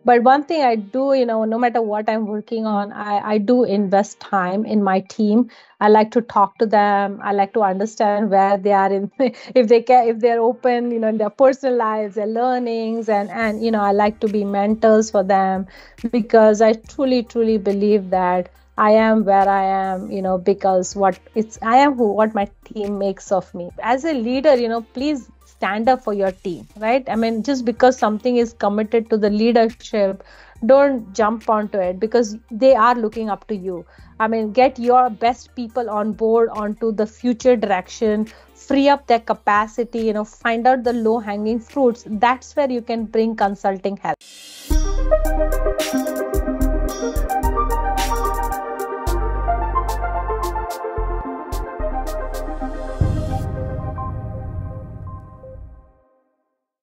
But one thing I do, no matter what I'm working on, I do invest time in my team. I like to talk to them. I like to understand where they are in, if they can, if they're open, in their personal lives, their learnings, and I like to be mentors for them because I truly, truly believe that I am where I am, because I am what my team makes of me. As a leader, please stand up for your team, right? I mean, just because something is committed to the leadership, don't jump onto it because they are looking up to you. I mean, get your best people on board onto the future direction, free up their capacity, find out the low hanging fruits. That's where you can bring consulting help.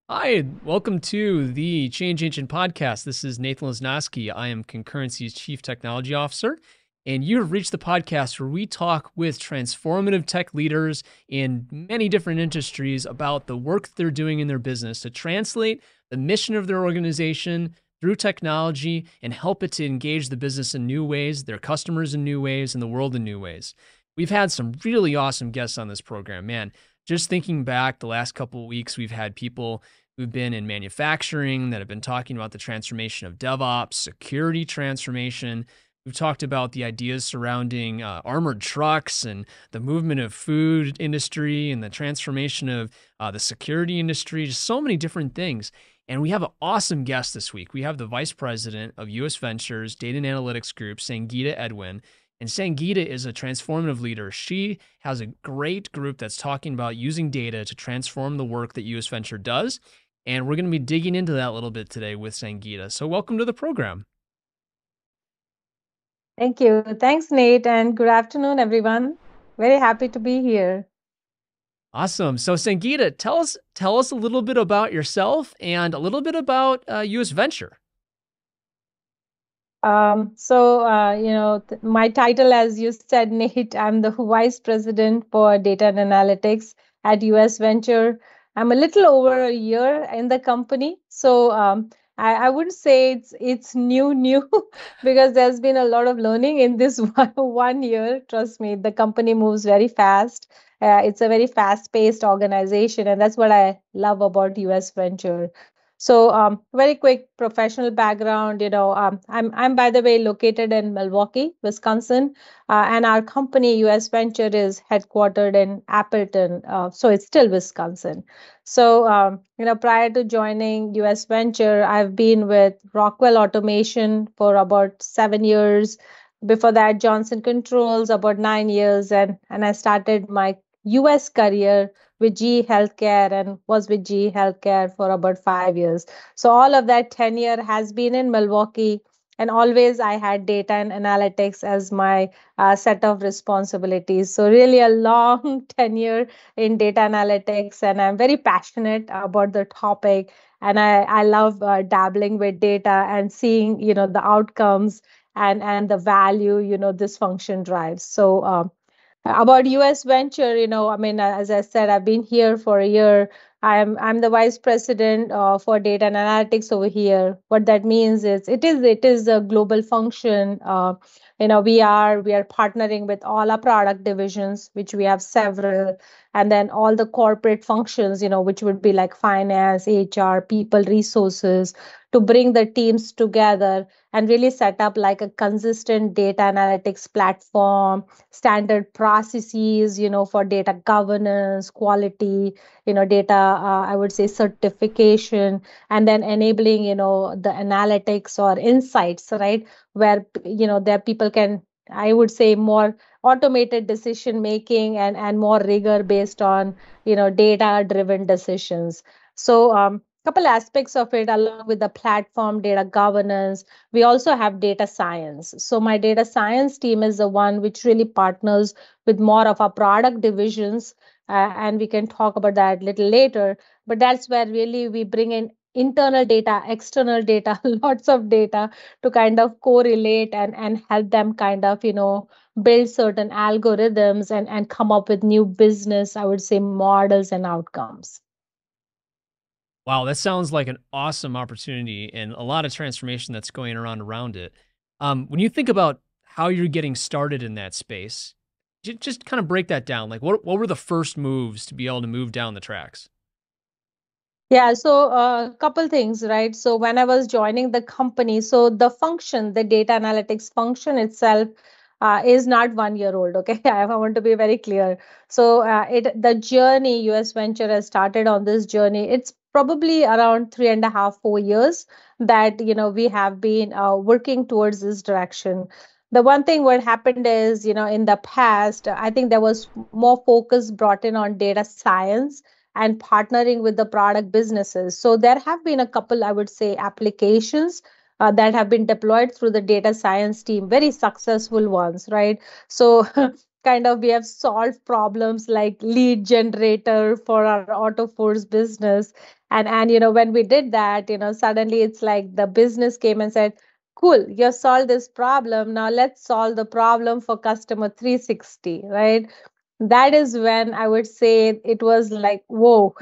Hi, welcome to the Change Engine podcast. This is Nathan Lesnowski. I am Concurrency's Chief Technology Officer, and you have reached the podcast where we talk with transformative tech leaders in many different industries about the work that they're doing in their business to translate the mission of their organization through technology and help it to engage the business in new ways, their customers in new ways, and the world in new ways. We've had some really awesome guests on this program, man. Just thinking back the last couple of weeks, we've had people who've been in manufacturing that have been talking about the transformation of DevOps, security transformation. We've talked about the ideas surrounding armored trucks and the movement of food industry and the transformation of the security industry, just so many different things. And we have an awesome guest this week. We have the Vice President of U.S. Ventures Data and Analytics Group, Sangeeta Edwin. And Sangeeta is a transformative leader. She has a great group that's talking about using data to transform the work that U.S. Venture does. And we're going to be digging into that a little bit today with Sangeeta. So welcome to the program. Thank you. Thanks, Nate. And good afternoon, everyone. Very happy to be here. Awesome. So Sangeeta, tell us a little bit about yourself and a little bit about U.S. Venture. My title, as you said, Nate, I'm the Vice President for Data and Analytics at US Venture. I'm a little over a year in the company. I wouldn't say it's new, because there's been a lot of learning in this one year. Trust me, the company moves very fast. It's a very fast-paced organization, and that's what I love about US Venture. Very quick professional background. I'm by the way located in Milwaukee, Wisconsin, and our company US Venture is headquartered in Appleton, so it's still Wisconsin. Prior to joining US Venture, I've been with Rockwell Automation for about 7 years. Before that, Johnson Controls about 9 years, and I started my US career with GE Healthcare and was with GE Healthcare for about 5 years. So all of that tenure has been in Milwaukee, and always I had data and analytics as my set of responsibilities. So really a long tenure in data analytics, and I'm very passionate about the topic. And I love dabbling with data and seeing, the outcomes and the value, this function drives. About US Venture, I mean, as I said, I've been here for a year. I'm the vice president for data and analytics over here. What that means is it is a global function. We are partnering with all our product divisions, which we have several, and then all the corporate functions, which would be like finance, HR, people resources, to bring the teams together and really set up like a consistent data analytics platform, standard processes, for data governance, quality, data, I would say certification, and then enabling, the analytics or insights, right? Where, there people can, I would say, more automated decision making and more rigor based on, data driven decisions. Couple aspects of it along with the platform data governance. We also have data science. So my data science team is the one which really partners with more of our product divisions, and we can talk about that a little later. But that's where really we bring in internal data, external data, lots of data to kind of correlate and help them kind of, build certain algorithms and come up with new business, I would say, models and outcomes. Wow, that sounds like an awesome opportunity and a lot of transformation that's going around it. When you think about how you're getting started in that space, just kind of break that down. Like, what were the first moves to be able to move down the tracks? Yeah, so a couple things, right? So when I was joining the company, so the function, the data analytics function itself, is not 1 year old. Okay, I want to be very clear. So the journey US Venture has started on this journey. It's probably around 3.5, 4 years that we have been working towards this direction. The one thing what happened is, in the past, I think there was more focus brought in on data science and partnering with the product businesses. So there have been a couple, I would say, applications that have been deployed through the data science team, very successful ones, right? So kind of we have solved problems like lead generator for our auto force business. And when we did that, suddenly it's like the business came and said, cool, you have solved this problem. Now let's solve the problem for customer 360, right? That is when I would say it was like, whoa,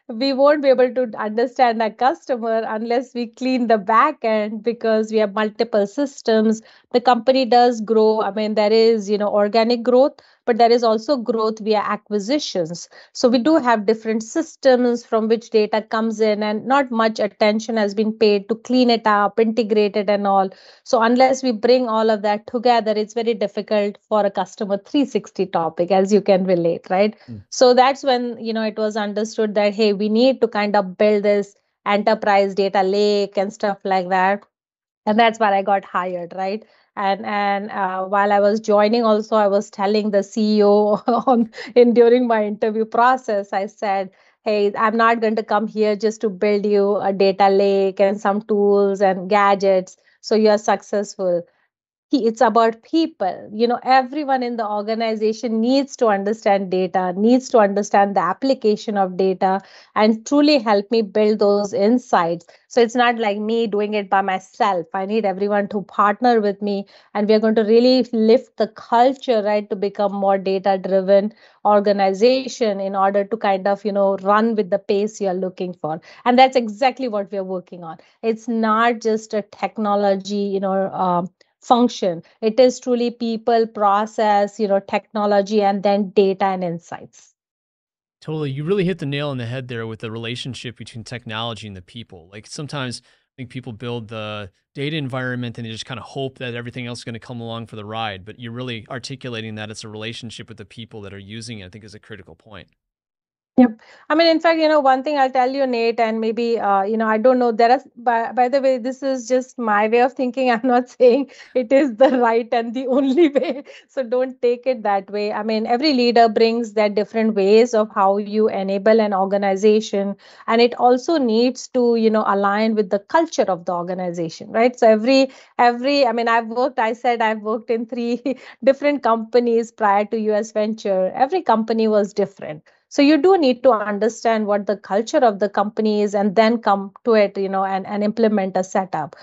we won't be able to understand our customer unless we clean the back end because we have multiple systems. The company does grow. I mean, there is, organic growth, but there is also growth via acquisitions. So we do have different systems from which data comes in, and not much attention has been paid to clean it up, integrate it, and all. So unless we bring all of that together, it's very difficult for a customer 360 topic, as you can relate, right? Mm. So that's when, it was understood that, hey, we need to kind of build this enterprise data lake and stuff like that. And that's where I got hired, right? And while I was joining, also I was telling the CEO on in during my interview process, I said, "Hey, I'm not going to come here just to build you a data lake and some tools and gadgets so you're successful. It's about people. Everyone in the organization needs to understand data, needs to understand the application of data, and truly help me build those insights. So it's not like me doing it by myself. I need everyone to partner with me, and we are going to really lift the culture, right, to become more data driven organization in order to kind of run with the pace you're looking for. And that's exactly what we're working on. It's not just a technology function. It is truly people, process, technology, and then data and insights. Totally. You really hit the nail on the head there with the relationship between technology and the people. Like sometimes I think people build the data environment and they just kind of hope that everything else is going to come along for the ride. But you're really articulating that it's a relationship with the people that are using it, I think is a critical point. Yep. I mean, in fact, one thing I'll tell you, Nate, and maybe, I don't know. By the way, this is just my way of thinking. I'm not saying it is the right and the only way. So don't take it that way. I mean, every leader brings their different ways of how you enable an organization. And it also needs to, align with the culture of the organization, right? So I mean, I said I've worked in three different companies prior to US Venture. Every company was different, so you do need to understand what the culture of the company is and then come to it, and implement a setup.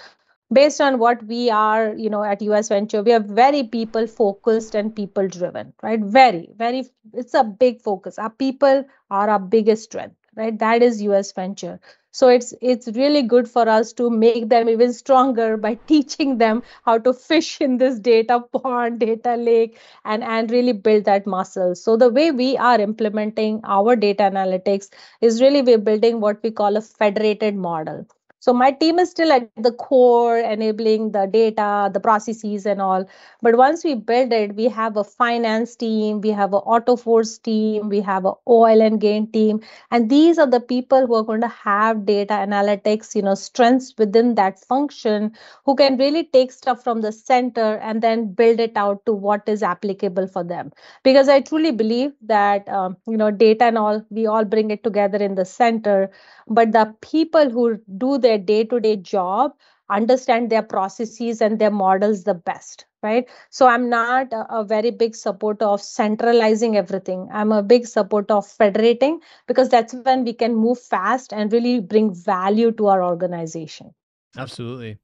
Based on what we are, at US Venture, we are very people focused and people driven, right? Very, very, it's a big focus. Our people are our biggest strength, right? That is US Venture. So it's really good for us to make them even stronger by teaching them how to fish in this data pond, data lake, and really build that muscle. So the way we are implementing our data analytics is really we're building what we call a federated model. So my team is still at the core, enabling the data, the processes, and all. But once we build it, we have a finance team, we have an auto force team, we have an oil and gain team, and these are the people who are going to have data analytics, strengths within that function, who can really take stuff from the center and then build it out to what is applicable for them. Because I truly believe that data and all, we all bring it together in the center, but the people who do their day-to-day job understand their processes and their models the best, right? So I'm not a very big supporter of centralizing everything. I'm a big supporter of federating, because that's when we can move fast and really bring value to our organization. Absolutely.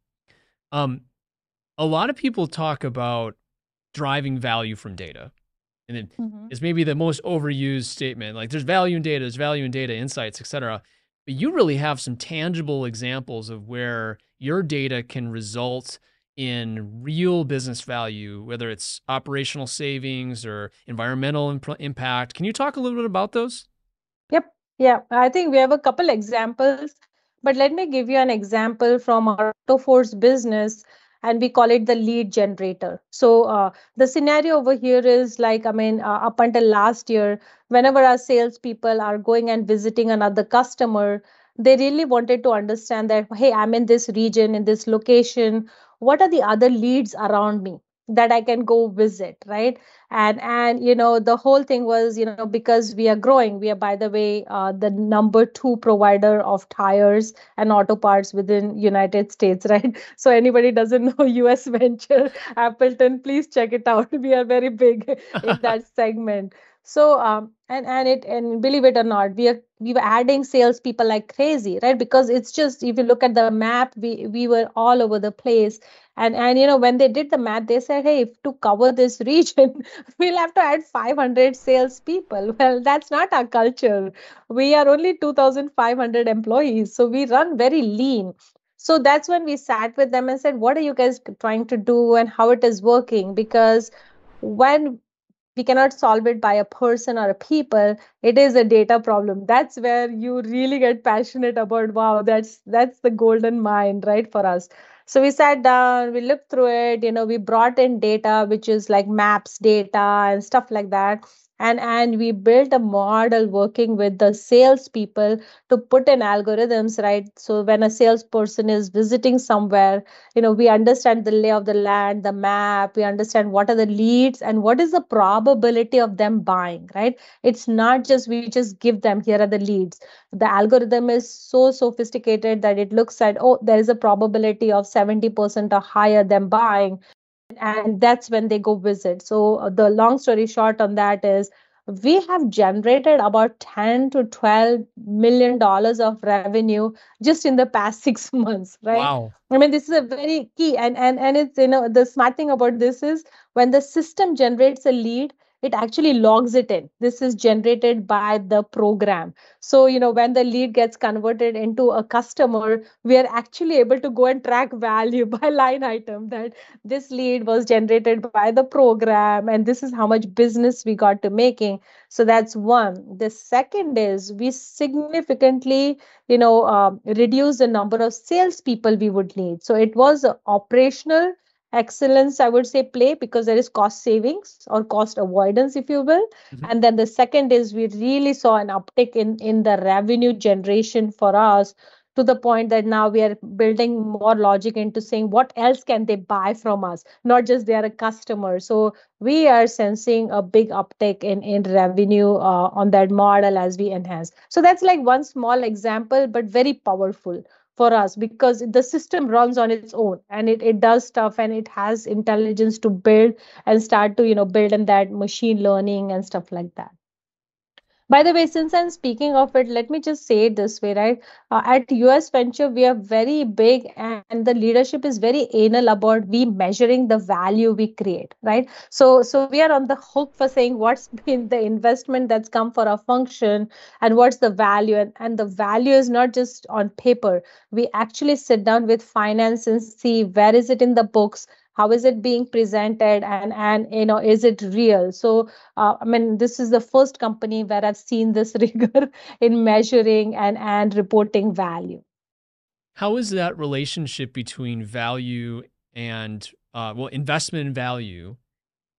Um, a lot of people talk about driving value from data. And it Mhm. is maybe the most overused statement. Like there's value in data, insights, etc. But you really have some tangible examples of where your data can result in real business value, whether it's operational savings or environmental impact. Can you talk a little bit about those? Yep. Yeah. I think we have a couple examples, but let me give you an example from our Autoforce business, and we call it the lead generator. So the scenario over here is like, I mean, up until last year, whenever our salespeople are going and visiting another customer, they really wanted to understand that, hey, I'm in this region, in this location. What are the other leads around me that I can go visit, right? And the whole thing was, because we are growing, we are, by the way, the number two provider of tires and auto parts within United States, right? So anybody doesn't know US venture Appleton, please check it out. We are very big in that segment. So and believe it or not, we were adding salespeople like crazy, right? Because it's just, if you look at the map, we were all over the place. And when they did the math, they said, hey, if to cover this region, we'll have to add 500 salespeople. Well, that's not our culture. We are only 2,500 employees, so we run very lean. So that's when we sat with them and said, what are you guys trying to do and how it is working? Because when we cannot solve it by a person or a people, it is a data problem. That's where you really get passionate about, wow, that's the golden mine, right, for us. So we sat down, we looked through it, we brought in data which is like maps data and stuff like that. And we built a model working with the salespeople to put in algorithms, right? So when a salesperson is visiting somewhere, we understand the lay of the land, the map, we understand what are the leads and what is the probability of them buying, right? It's not just we just give them, here are the leads. The algorithm is so sophisticated that it looks at, oh, there is a probability of 70% or higher them buying, and that's when they go visit. So the long story short on that is, we have generated about 10 to 12 million dollars of revenue just in the past 6 months, right? Wow. I mean, this is a very key, and it's, the smart thing about this is, when the system generates a lead, it actually logs it in. This is generated by the program. So when the lead gets converted into a customer, we are actually able to go and track value by line item, that this lead was generated by the program and this is how much business we got to making. So that's one. The second is, we significantly reduce the number of salespeople we would need. So it was a operational excellence, I would say, play, because there is cost savings or cost avoidance, if you will. Mhm. And then the second is, we really saw an uptick in the revenue generation for us, to the point that now we are building more logic into saying what else can they buy from us, not just they are a customer. So we are sensing a big uptick in revenue on that model as we enhance. So that's like one small example, but very powerful for us, because the system runs on its own, and it does stuff, and it has intelligence to build and start to build in that machine learning and stuff like that. By the way, since I'm speaking of it, let me just say it this way, right? At US Venture, we are very big, and the leadership is very anal about we measuring the value we create, right? So we are on the hook for saying what's been the investment that's come for our function, and what's the value. And the value is not just on paper. We actually sit down with finance and see where is it in the books, how is it being presented, and is it real? So I mean, this is the first company where I've seen this rigor in measuring and reporting value. How is that relationship between value and, well, investment in value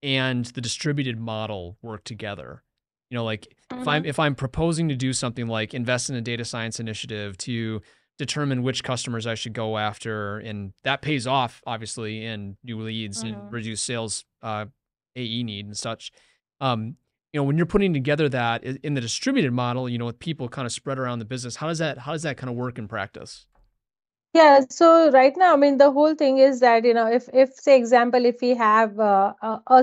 and the distributed model work together? Like, Mhm. if I'm proposing to do something like invest in a data science initiative to determine which customers I should go after, and that pays off obviously in new leads and Mhm. reduce sales AE need and such. Um, when you're putting together that in the distributed model, with people kind of spread around the business, how does that kind of work in practice? Yeah, so right now, I mean, the whole thing is that, if say example, if we have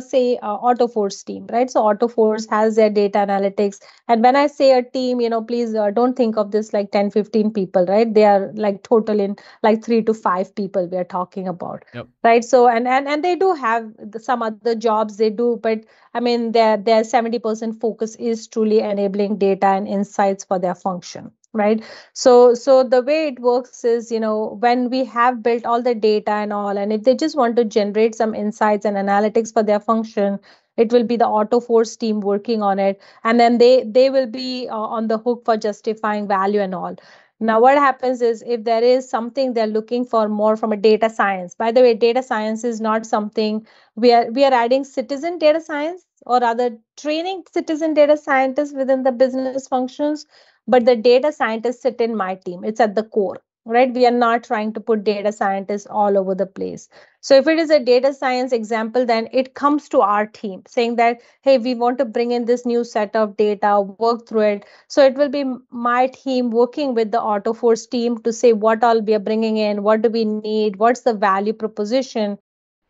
say Autoforce team, right? So Autoforce has their data analytics. And when I say a team, please don't think of this like 10, 15 people, right? They are like total in like 3 to 5 people we are talking about. Yep. Right. So and they do have some other jobs they do, but I mean their 70% focus is truly enabling data and insights for their function. right? So the way it works is, when we have built all the data and all, and if they just want to generate some insights and analytics for their function, it will be the AutoForce team working on it, and then they will be on the hook for justifying value and all. Now what happens is, if there is something they're looking for more from a data science, by the way, data science is not something we are adding citizen data science, or rather training citizen data scientists within the business functions, but the data scientists sit in my team. It's at the core, right? We are not trying to put data scientists all over the place. So if it is a data science example, then it comes to our team saying that, hey, we want to bring in this new set of data, work through it. So it will be my team working with the AutoForce team to say what all we are bringing in, what do we need, what's the value proposition.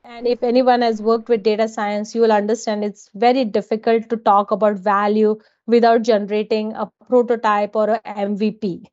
And if anyone has worked with data science, you will understand it's very difficult to talk about value without generating a prototype or a MVP,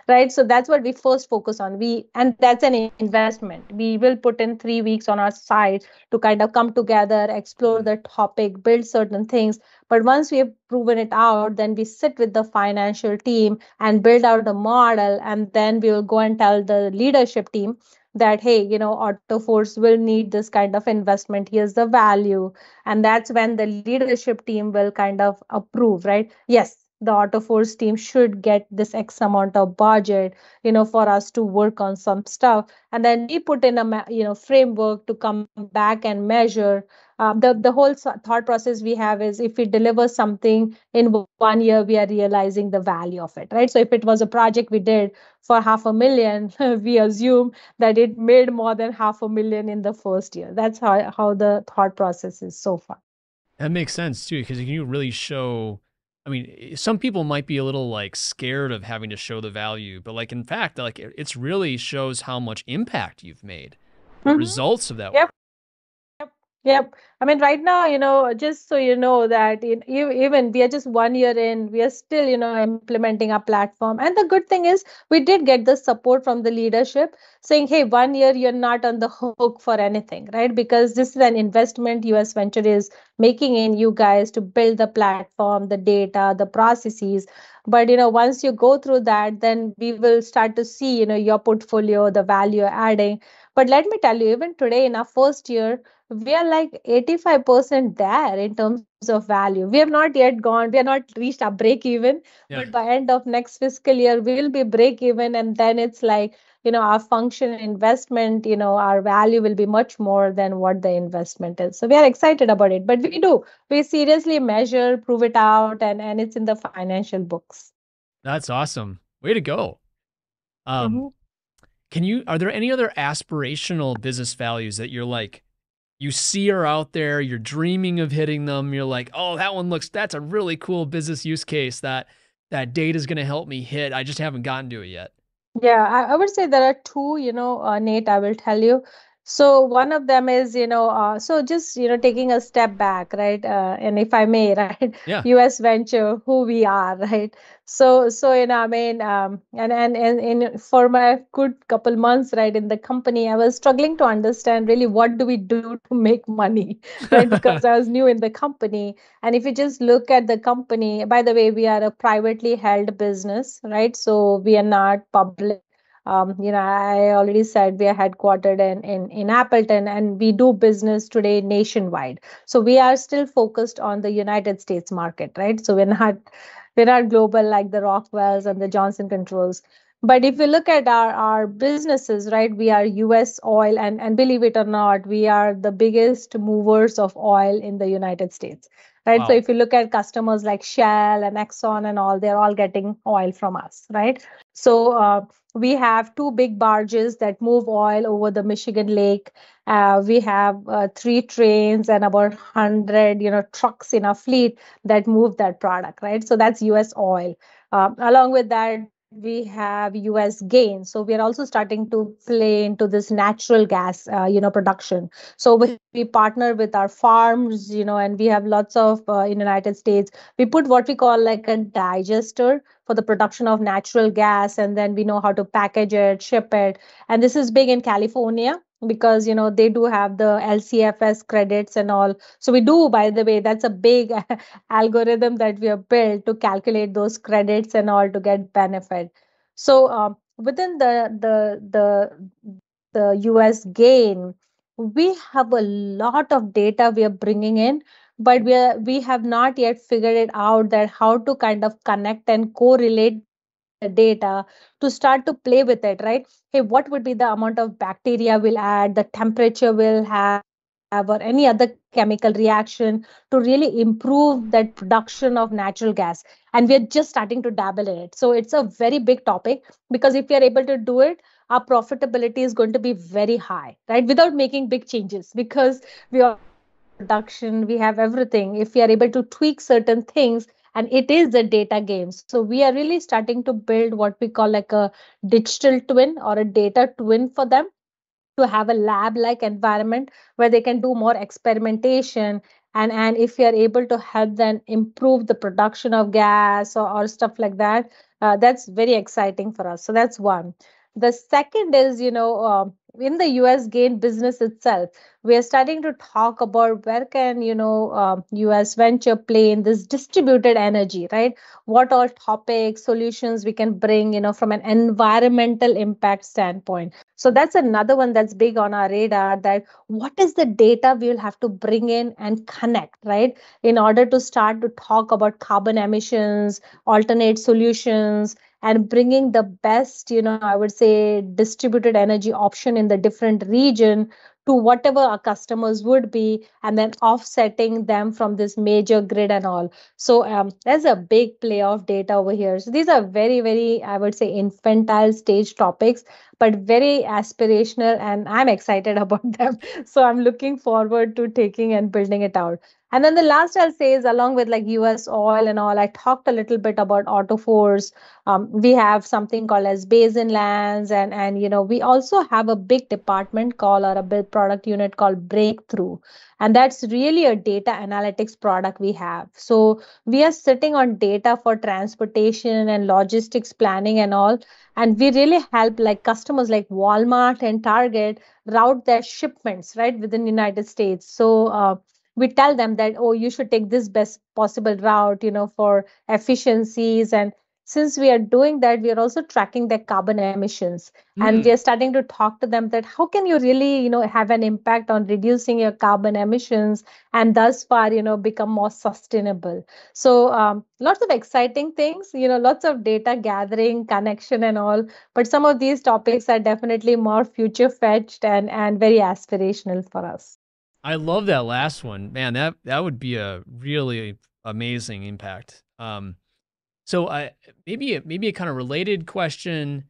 right? So that's what we first focus on. And that's an investment. We will put in 3 weeks on our side to kind of come together, explore the topic, build certain things. But once we have proven it out, then we sit with the financial team and build out a model, and then we will go and tell the leadership team that, hey, AutoForce will need this kind of investment, here's the value. And that's when the leadership team will kind of approve, right? Yes, the AutoForce team should get this X amount of budget, for us to work on some stuff. And then we put in a framework to come back and measure. The whole thought process we have is, if we deliver something in 1 year, we are realizing the value of it, right? So if it was a project we did for 500,000, we assume that it made more than 500,000 in the first year. That's how the thought process is so far. That makes sense too, because you really show. I mean, some people might be a little like scared of having to show the value, but like in fact, like it's really shows how much impact you've made, the Mm-hmm. results of that Yep. work. Yep. I mean, right now, just so you know that even we are just 1 year in, we are still, implementing our platform. And the good thing is, we did get the support from the leadership saying, hey, 1 year, you're not on the hook for anything, right? Because this is an investment US Venture is making in you guys to build the platform, the data, the processes. But, once you go through that, then we will start to see, your portfolio, the value you're adding. But let me tell you, even today in our first year, we are like 85% there in terms of value. We have not yet gone, we have not reached our break even, Yeah, but by end of next fiscal year, we'll be break even. And then it's like, our function investment, our value will be much more than what the investment is. So we are excited about it, but we seriously measure, prove it out, and it's in the financial books. that's awesome. Way to go. Um, Mhm. are there any other aspirational business values that you're like, you see are out there, you're dreaming of hitting them, you're like, oh, that's a really cool business use case that data is going to help me hit. I just haven't gotten to it yet. Yeah, I would say there are two, Nate, I will tell you. So one of them is, so just, taking a step back, right? And if I may, right, Yeah. US Venture, who we are, right? So, I mean, for my good couple months, right, in the company, I was struggling to understand really what do we do to make money, right? Because I was new in the company. And if you just look at the company, by the way, we are a privately held business, right? So we are not public. I already said we are headquartered in Appleton, and we do business today nationwide. So we are still focused on the United States market, right? So we're not global like the Rockwells and the Johnson Controls. But if you look at our businesses, right, we are US oil, and believe it or not, we are the biggest movers of oil in the United States. Right. So Wow. if you look at customers like Shell and Exxon and all, they're all getting oil from us, right? So we have two big barges that move oil over the Michigan Lake. We have three trains and about 100, trucks in our fleet that move that product, right? So that's US oil. Along with that, we have US gain. So we are also starting to play into this natural gas, production. So we partner with our farms, and we have lots of in the United States. We put what we call like a digester for the production of natural gas, and then we know how to package it, ship it. And this is big in California. because they do have the LCFS credits and all. So we do, by the way, that's a big algorithm that we have built to calculate those credits and all to get benefit. So within the US gain, we have a lot of data we are bringing in, but we have not yet figured it out that how to kind of connect and correlate the data to start to play with it, right? Hey, what would be the amount of bacteria we'll add, the temperature we'll have, or any other chemical reaction to really improve that production of natural gas. And we are just starting to dabble in it. So it's a very big topic, because if we are able to do it, our profitability is going to be very high, right? Without making big changes, because we already have production, we have everything. If we are able to tweak certain things, and it is the data game. So we are really starting to build what we call like a digital twin or a data twin for them, to have a lab like environment where they can do more experimentation. And if we are able to help them improve the production of gas, or stuff like that, that's very exciting for us. So that's one. The second is, in the US gain business itself, we are starting to talk about where can, US venture play in this distributed energy, right? What all topics, solutions we can bring, from an environmental impact standpoint. So that's another one that's big on our radar, that what is the data we will have to bring in and connect, right? In order to start to talk about carbon emissions, alternate solutions, and bringing the best, I would say, distributed energy option in the different region to whatever our customers would be, and then offsetting them from this major grid and all. So there's a big play of data over here. So these are very, very, I would say, infantile stage topics, but very aspirational, and I'm excited about them. So I'm looking forward to taking and building it out. And then the last I'll say is, along with like US oil and all, I talked a little bit about autoforce. We have something called as basin lands, and we also have a big department called, or a big product unit called breakthrough. And that's really a data analytics product we have. So we are sitting on data for transportation and logistics planning and all, and we really help like customers like Walmart and Target route their shipments right within the United States. So we tell them that, oh, you should take this best possible route, for efficiencies. And since we are doing that, we are also tracking their carbon emissions, and we are Hmm. starting to talk to them that how can you really, have an impact on reducing your carbon emissions, and thus far, become more sustainable. So lots of exciting things, lots of data gathering, connection, and all. But some of these topics are definitely more future fetched and very aspirational for us. I love that last one, man. That would be a really amazing impact. So I maybe a kind of related question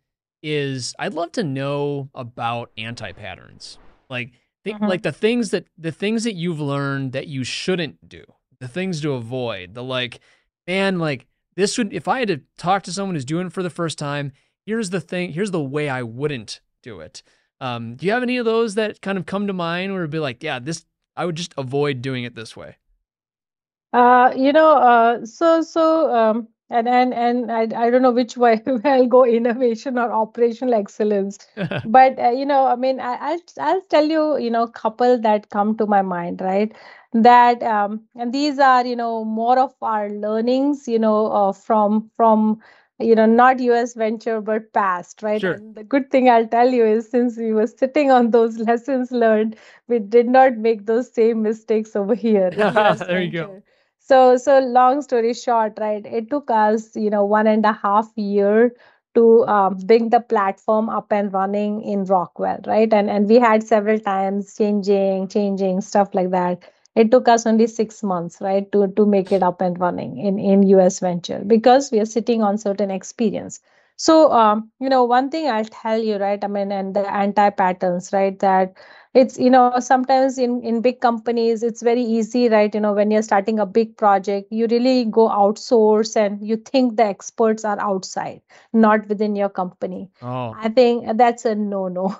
is I'd love to know about anti patterns, like like the things that you've learned that you shouldn't do, the things to avoid, the like, man, like this would if I had to talk to someone who's doing it for the first time, here's the way I wouldn't do it. Do you have any of those that kind of come to mind where it'd be like, yeah, this I would just avoid doing it this way? And I don't know which way I'll go, innovation or operational excellence. But I mean, I'll tell you, couple that come to my mind, right? That and these are, more of our learnings, from not US venture but past, right? Sure. And the good thing I'll tell you is, since we were sitting on those lessons learned, we did not make those same mistakes over here in US There you go. venture. So long story short, right? It took us, 1.5 year to bring the platform up and running in Rockwell, right? And we had several times changing stuff like that. It took us only 6 months, right, to make it up and running in US venture, because we are sitting on certain experience. So one thing I'll tell you, right? I mean, and the anti patterns, right? That It's, sometimes in big companies it's very easy, right? When you're starting a big project, you really go outsource and you think the experts are outside, not within your company. Oh, I think that's a no.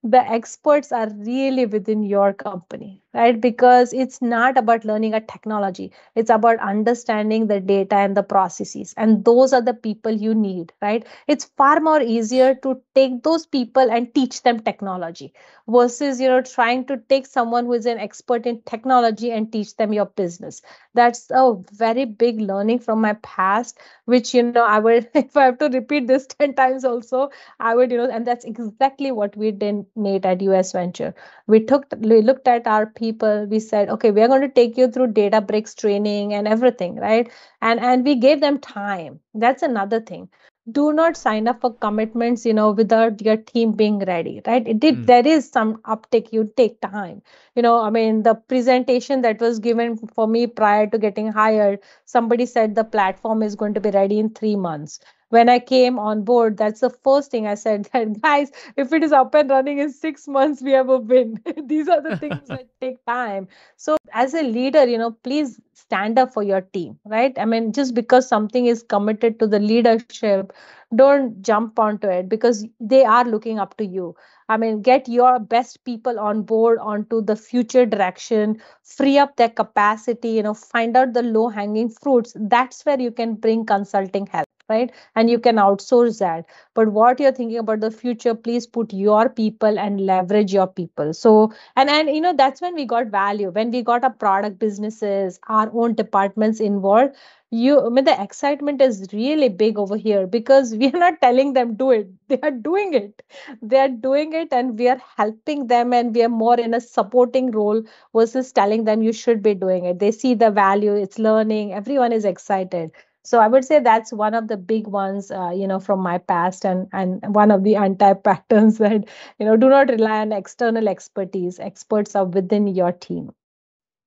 The experts are really within your company, right? Because it's not about learning a technology, it's about understanding the data and the processes, and those are the people you need, right? It's far more easier to take those people and teach them technology versus trying to take someone who is an expert in technology and teach them your business. That's a very big learning from my past, which I would if I have to repeat this 10 times also, I would, and that's exactly what we did, Nate, at US Venture. We looked at our people, we said, okay, we are going to take you through Databricks training and everything, right? And we gave them time. That's another thing. Do not sign up for commitments, without your team being ready, right? mm, There is some uptick, you take time. I mean, the presentation that was given for me prior to getting hired, somebody said the platform is going to be ready in 3 months. When I came on board, that's the first thing I said, that guys, if it is up and running in 6 months, we have a win. These are the things that take time. So as a leader, please stand up for your team, right? I mean, just because something is committed to the leadership, don't jump onto it, because they are looking up to you. I mean, get your best people on board onto the future direction, free up their capacity, find out the low hanging fruits. That's where you can bring consulting help, right? And you can outsource that. But what you're thinking about the future, please put your people and leverage your people. So, and that's when we got value, when we got our product businesses, our own departments involved. I mean, the excitement is really big over here, because we are not telling them do it, they are doing it. They are doing it, and we are helping them, and we are more in a supporting role versus telling them you should be doing it. They see the value, it's learning, everyone is excited. So I would say that's one of the big ones, from my past, and one of the untapped patterns, that do not rely on external expertise. Experts are within your team.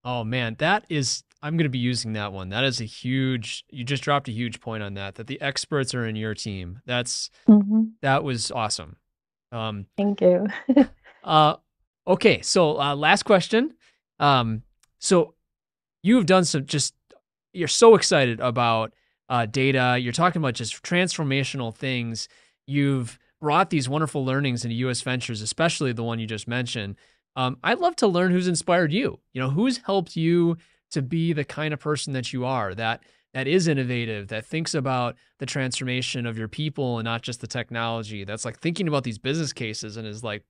oh man, that is, I'm going to be using that one. That is a huge, you just dropped a huge point on that, that the experts are in your team. Mhm. That was awesome. Um, Thank you. uh, okay. So, last question. So you've done some just, you're so excited about data. You're talking about just transformational things. You've brought these wonderful learnings into US Ventures, especially the one you just mentioned. I'd love to learn who's inspired you. Who's helped you to be the kind of person that you are, that is innovative, that thinks about the transformation of your people and not just the technology. That's like thinking about these business cases and is like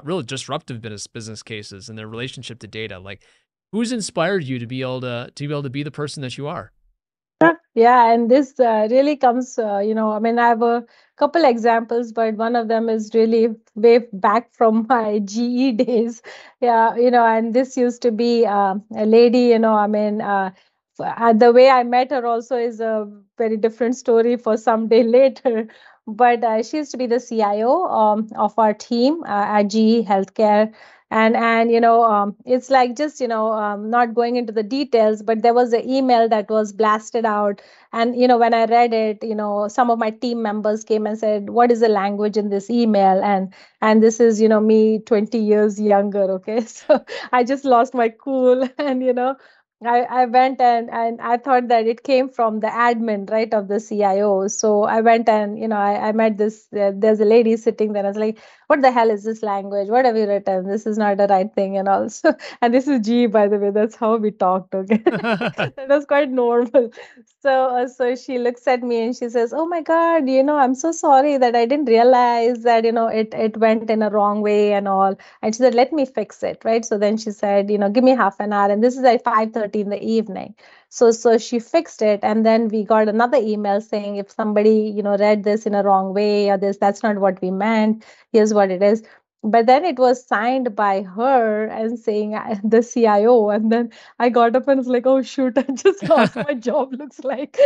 really disruptive business cases and their relationship to data. Like, who's inspired you to be the person that you are? Yeah, and this really comes, I mean, I have a couple examples, but one of them is really way back from my GE days. Yeah, and this used to be a lady, I mean, the way I met her also is a very different story for some day later. But she used to be the CIO of our team at GE Healthcare. And it's like, just not going into the details, but there was an email that was blasted out. And when I read it, some of my team members came and said, what is the language in this email? And this is me 20 years younger. Okay. So I just lost my cool. And I went and I thought that it came from the admin, right, of the CIO. So I went and I met this, there's a lady sitting there. I was like, what the hell is this language? What have you written? This is not the right thing. And also, and this is G, by the way, that's how we talked. Okay. That was quite normal. So she looks at me and she says, oh my God, I'm so sorry that I didn't realize that it went in a wrong way and all. And she said, let me fix it, right? So then she said, give me half an hour, and this is at 5:30 in the evening. So she fixed it, and then we got another email saying, if somebody read this in a wrong way, or this, that's not what we meant, here's what it is. But then it was signed by her and saying, the CIO. And then I got up and was like, oh shoot, I just lost my job, looks like.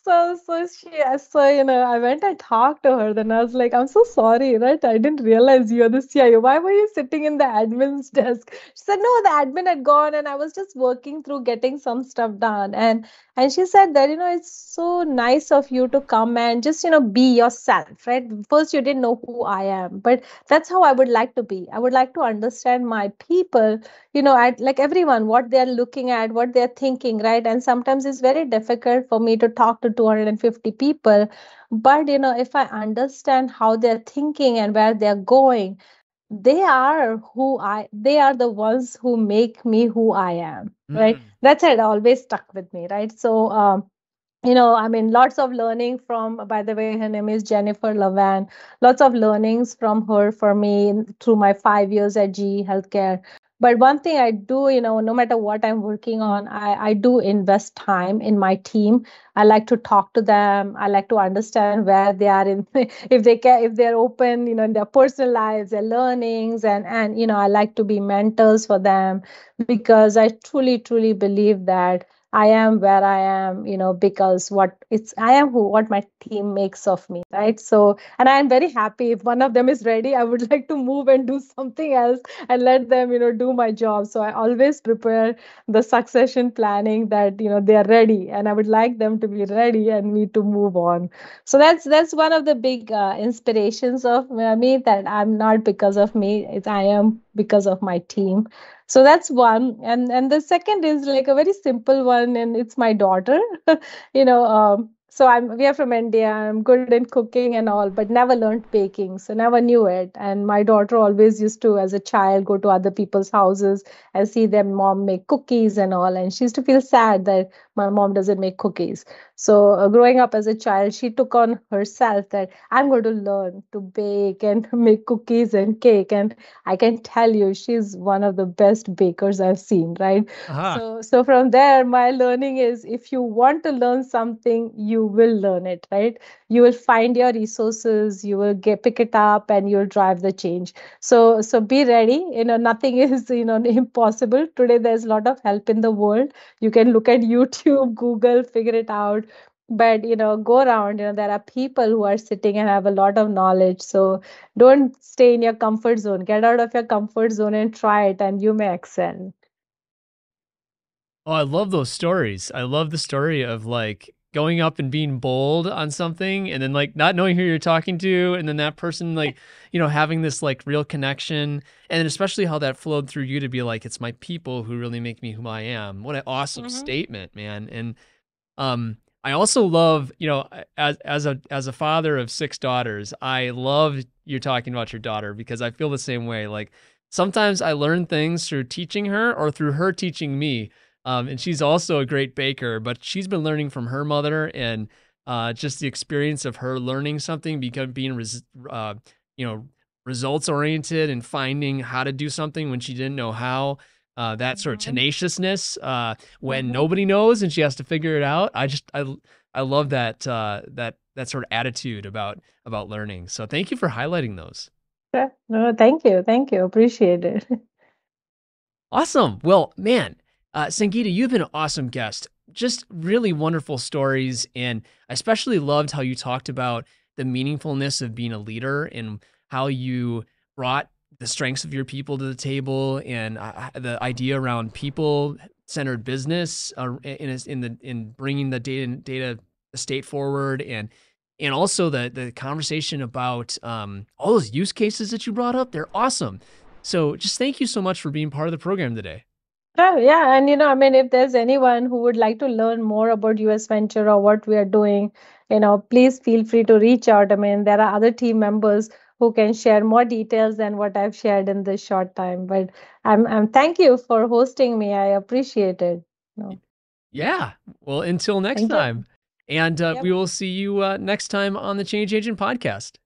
So I went and talked to her. Then I was like, I'm so sorry, right? I didn't realize you're the CIO. Why were you sitting in the admin's desk? She said, no, the admin had gone and I was just working through getting some stuff done. And she said that, it's so nice of you to come and just, be yourself, right? First, you didn't know who I am, but that's how I would like to be. I would like to understand my people, like everyone, what they're looking at, what they're thinking, right? And sometimes it's very difficult for me to talk to 250 people. But, if I understand how they're thinking and where they're going, they are the ones who make me who I am, right? Mm. That's it, always stuck with me, right? So I mean, lots of learning from, by the way, her name is Jennifer Lavan. Lots of learnings from her for me through my 5 years at GE Healthcare. But one thing I do, no matter what I'm working on, I do invest time in my team. I like to talk to them. I like to understand where they are in, if they can, if they're open, in their personal lives, their learnings, and I like to be mentors for them, because I truly, truly believe that I am where I am, because I am who what my team makes of me, right? So, and I am very happy if one of them is ready, I would like to move and do something else and let them, do my job. So I always prepare the succession planning that, they are ready, and I would like them to be ready and me to move on. So that's one of the big inspirations of me, that I'm not because of me, I am because of my team. So that's one. And the second is like a very simple one, and it's my daughter. So we are from India. I'm good in cooking and all, but never learned baking, so never knew it. And my daughter always used to, as a child, go to other people's houses and see their mom make cookies and all, and she used to feel sad that my mom doesn't make cookies. So growing up as a child, she took on herself that I'm going to learn to bake and make cookies and cake. And I can tell you, she's one of the best bakers I've seen, right? Aha. So from there, my learning is, if you want to learn something, you will learn it, right? You will find your resources, you will pick it up, and you'll drive the change. So be ready. Nothing is, impossible. Today there's a lot of help in the world. You can look at YouTube, Google, figure it out. But go around, there are people who are sitting and have a lot of knowledge. So don't stay in your comfort zone. Get out of your comfort zone and try it, and you may excel. Oh, I love those stories. I love the story of like going up and being bold on something and then like not knowing who you're talking to and then that person like, having this like real connection and then especially how that flowed through you to be like it's my people who really make me who I am. What an awesome Mm-hmm. statement, man. And I also love, as a father of 6 daughters, I love you talking about your daughter because I feel the same way. Like sometimes I learn things through teaching her or through her teaching me. And she's also a great baker, but she's been learning from her mother and just the experience of her learning something, being you know, results oriented and finding how to do something when she didn't know how. That sort of Mm-hmm. tenaciousness when Mm-hmm. nobody knows and she has to figure it out. I love that sort of attitude about learning. So thank you for highlighting those. Yeah. No, thank you. Thank you. Appreciate it. Awesome. Well, man, Sangeeta, you've been an awesome guest. Just really wonderful stories. And I especially loved how you talked about the meaningfulness of being a leader and how you brought the strengths of your people to the table and the idea around people centered business in bringing the data estate forward and also the conversation about all those use cases that you brought up. They're awesome. So just thank you so much for being part of the program today. Yeah, yeah. And I mean, if there's anyone who would like to learn more about US Venture or what we are doing, please feel free to reach out. I mean, there are other team members who can share more details than what I've shared in this short time. But I'm thank you for hosting me. I appreciate it. No, Yeah. Well, until next thank you. time. And Yep. we will see you next time on the Change Agent podcast.